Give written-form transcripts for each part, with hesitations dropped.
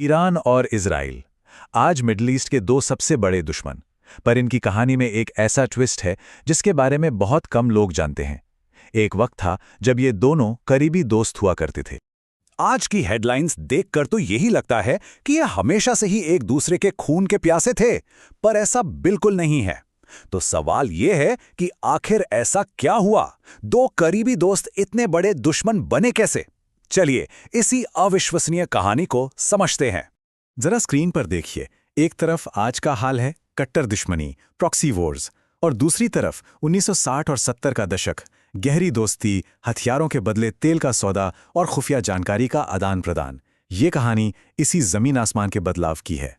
Iran और Israel आज middle east के दो सबसे बड़े दुश्मन। पर इनकी कहानी में एक ऐसा ट्विस्ट है जिसके बारे में बहुत कम लोग जानते हैं। एक वक्त था जब ये दोनों करीबी दोस्त हुआ करते थे। आज की हेडलाइंस देखकर तो यही लगता है कि ये हमेशा से ही एक दूसरे के खून के प्यासे थे, पर ऐसा बिल्कुल नहीं है। तो सवाल ये है कि आखिर ऐसा क्या हुआ? दो करीबी दोस्त इतने बड़े दुश्मन बने कैसे? चलिए इसी अविश्वसनीय कहानी को समझते हैं। जरा स्क्रीन पर देखिए, एक तरफ आज का हाल है, कट्टर दुश्मनी, प्रॉक्सी वॉर्स, और दूसरी तरफ 1960 और 70 का दशक, गहरी दोस्ती, हथियारों के बदले तेल का सौदा और खुफिया जानकारी का आदान प्रदान। ये कहानी इसी जमीन आसमान के बदलाव की है।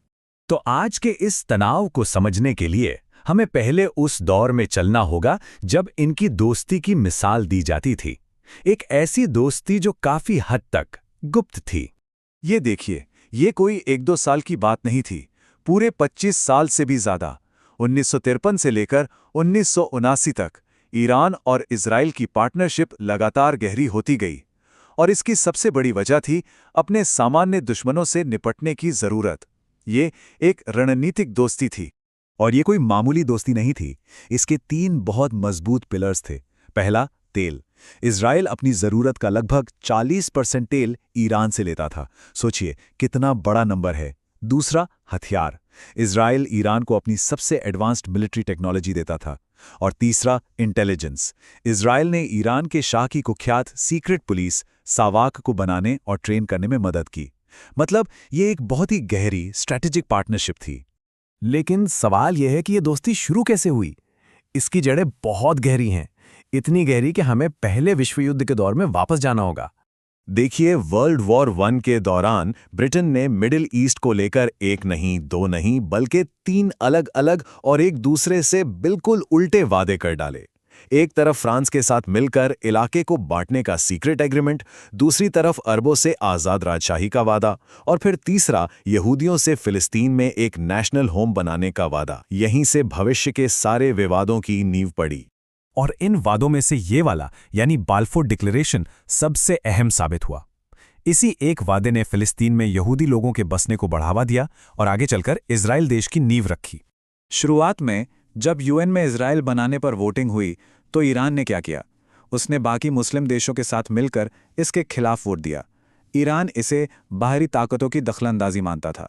तो आज के इस तनाव को समझने के लिए हमें पहले उस दौर में चलना होगा जब इनकी दोस्ती की मिसाल दी जाती थी। एक ऐसी दोस्ती जो काफी हद तक गुप्त थी। ये देखिए, ये कोई 1-2 साल की बात नहीं थी, पूरे 25 साल से भी ज्यादा। 1953 से लेकर 1979 तक ईरान और इजराइल की पार्टनरशिप लगातार गहरी होती गई, और इसकी सबसे बड़ी वजह थी अपने सामान्य दुश्मनों से निपटने की जरूरत। ये एक रणनीतिक दोस्ती थी। और ये कोई मामूली दोस्ती नहीं थी। इसके 3 बहुत मजबूत पिलर्स थे। पहला, तेल। इजराइल अपनी जरूरत का लगभग 40% तेल ईरान से लेता था। सोचिए कितना बड़ा नंबर है। दूसरा, हथियार। इजराइल ईरान को अपनी सबसे एडवांस्ड मिलिट्री टेक्नोलॉजी देता था। और तीसरा, इंटेलिजेंस। इजराइल ने ईरान के शाह की कुख्यात सीक्रेट पुलिस सावाक को बनाने और ट्रेन करने में मदद की। मतलब ये एक बहुत ही गहरी स्ट्रैटेजिक पार्टनरशिप थी। लेकिन सवाल यह है कि ये दोस्ती शुरू कैसे हुई? इसकी जड़ें बहुत गहरी हैं, इतनी गहरी कि हमें पहले विश्व युद्ध के दौर में वापस जाना होगा। देखिए, वर्ल्ड वॉर 1 के दौरान ब्रिटेन ने मिडिल ईस्ट को लेकर 1 नहीं, 2 नहीं, बल्कि 3 अलग अलग और एक दूसरे से बिल्कुल उल्टे वादे कर डाले। एक तरफ फ्रांस के साथ मिलकर इलाके को बांटने का सीक्रेट एग्रीमेंट, दूसरी तरफ अरबों से आज़ाद राजशाही का वादा, और फिर तीसरा, यहूदियों से फिलिस्तीन में एक नेशनल होम बनाने का वादा। यहीं से भविष्य के सारे विवादों की नींव पड़ी। और इन वादों में से ये वाला यानी बाल्फोर डिक्लेरेशन सबसे अहम साबित हुआ। इसी एक वादे ने फिलिस्तीन में यहूदी लोगों के बसने को बढ़ावा दिया और आगे चलकर इजराइल देश की नींव रखी। शुरुआत में जब यूएन में इजराइल बनाने पर वोटिंग हुई तो ईरान ने क्या किया? उसने बाकी मुस्लिम देशों के साथ मिलकर इसके खिलाफ वोट दिया। ईरान इसे बाहरी ताकतों की दखलंदाजी मानता था।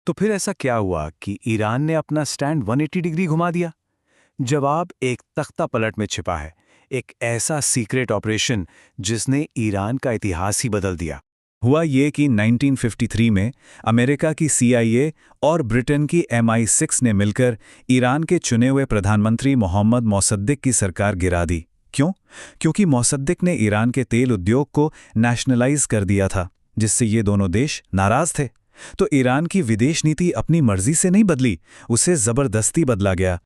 तो फिर ऐसा क्या हुआ कि ईरान ने अपना स्टैंड 180 डिग्री घुमा दिया? जवाब एक तख्ता पलट में छिपा है, एक ऐसा सीक्रेट ऑपरेशन जिसने ईरान का इतिहास ही बदल दिया। हुआ ये कि 1953 में अमेरिका की CIA और ब्रिटेन की MI6 ने मिलकर ईरान के चुने हुए प्रधानमंत्री मोहम्मद मोसद्देक की सरकार गिरा दी। क्यों? क्योंकि मोसद्देक ने ईरान के तेल उद्योग को नेशनलाइज कर दिया था, जिससे ये दोनों देश नाराज थे। तो ईरान की विदेश नीति अपनी मर्जी से नहीं बदली, उसे जबरदस्ती बदला गया।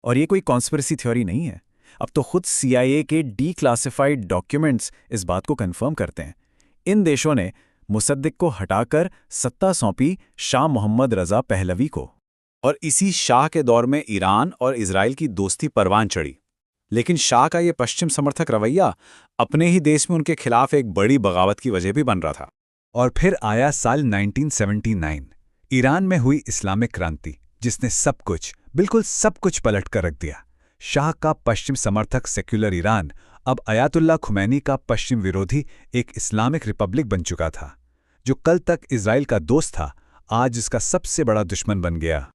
और ये कोई कॉन्स्पिरेसी थ्योरी नहीं है। अब तो खुद CIA के डीक्लासिफाइड डॉक्यूमेंट्स इस बात को कंफर्म करते हैं। इन देशों ने मुसद्दिक को हटाकर सत्ता सौंपी शाह मोहम्मद रजा पहलवी को। और इसी शाह के दौर में ईरान और इजराइल की दोस्ती परवान चढ़ी। लेकिन शाह का ये पश्चिम समर्थक रवैया अपने ही देश में उनके खिलाफ एक बड़ी बगावत की वजह भी बन रहा था। और फिर आया साल 1979। ईरान में हुई इस्लामिक क्रांति, जिसने सब कुछ, बिल्कुल सब कुछ पलट कर रख दिया। शाह का पश्चिम समर्थक सेक्युलर ईरान अब अयातुल्ला खुमैनी का पश्चिम विरोधी एक इस्लामिक रिपब्लिक बन चुका था। जो कल तक इजराइल का दोस्त था, आज इसका सबसे बड़ा दुश्मन बन गया।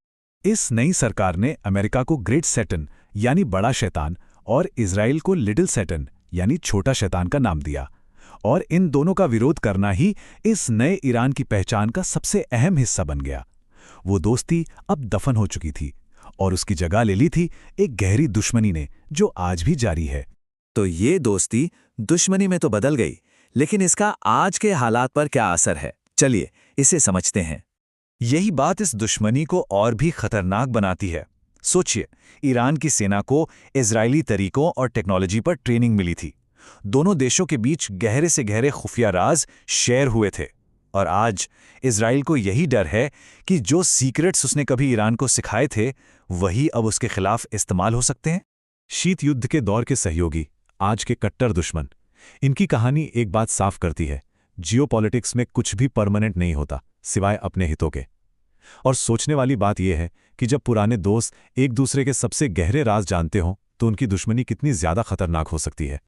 इस नई सरकार ने अमेरिका को ग्रेट सैटन यानी बड़ा शैतान और इजराइल को लिटिल सैटन यानी छोटा शैतान का नाम दिया। और इन दोनों का विरोध करना ही इस नए ईरान की पहचान का सबसे अहम हिस्सा बन गया। वो दोस्ती अब दफन हो चुकी थी और उसकी जगह ले ली थी एक गहरी दुश्मनी ने, जो आज भी जारी है। तो ये दोस्ती दुश्मनी में तो बदल गई, लेकिन इसका आज के हालात पर क्या असर है? चलिए इसे समझते हैं। यही बात इस दुश्मनी को और भी खतरनाक बनाती है। सोचिए, ईरान की सेना को इजरायली तरीकों और टेक्नोलॉजी पर ट्रेनिंग मिली थी। दोनों देशों के बीच गहरे से गहरे खुफिया राज शेयर हुए थे। और आज इजराइल को यही डर है कि जो सीक्रेट्स उसने कभी ईरान को सिखाए थे, वही अब उसके खिलाफ इस्तेमाल हो सकते हैं। शीत युद्ध के दौर के सहयोगी, आज के कट्टर दुश्मन। इनकी कहानी एक बात साफ करती है, जियोपॉलिटिक्स में कुछ भी परमानेंट नहीं होता, सिवाय अपने हितों के। और सोचने वाली बात यह है कि जब पुराने दोस्त एक दूसरे के सबसे गहरे राज जानते हों तो उनकी दुश्मनी कितनी ज्यादा खतरनाक हो सकती है।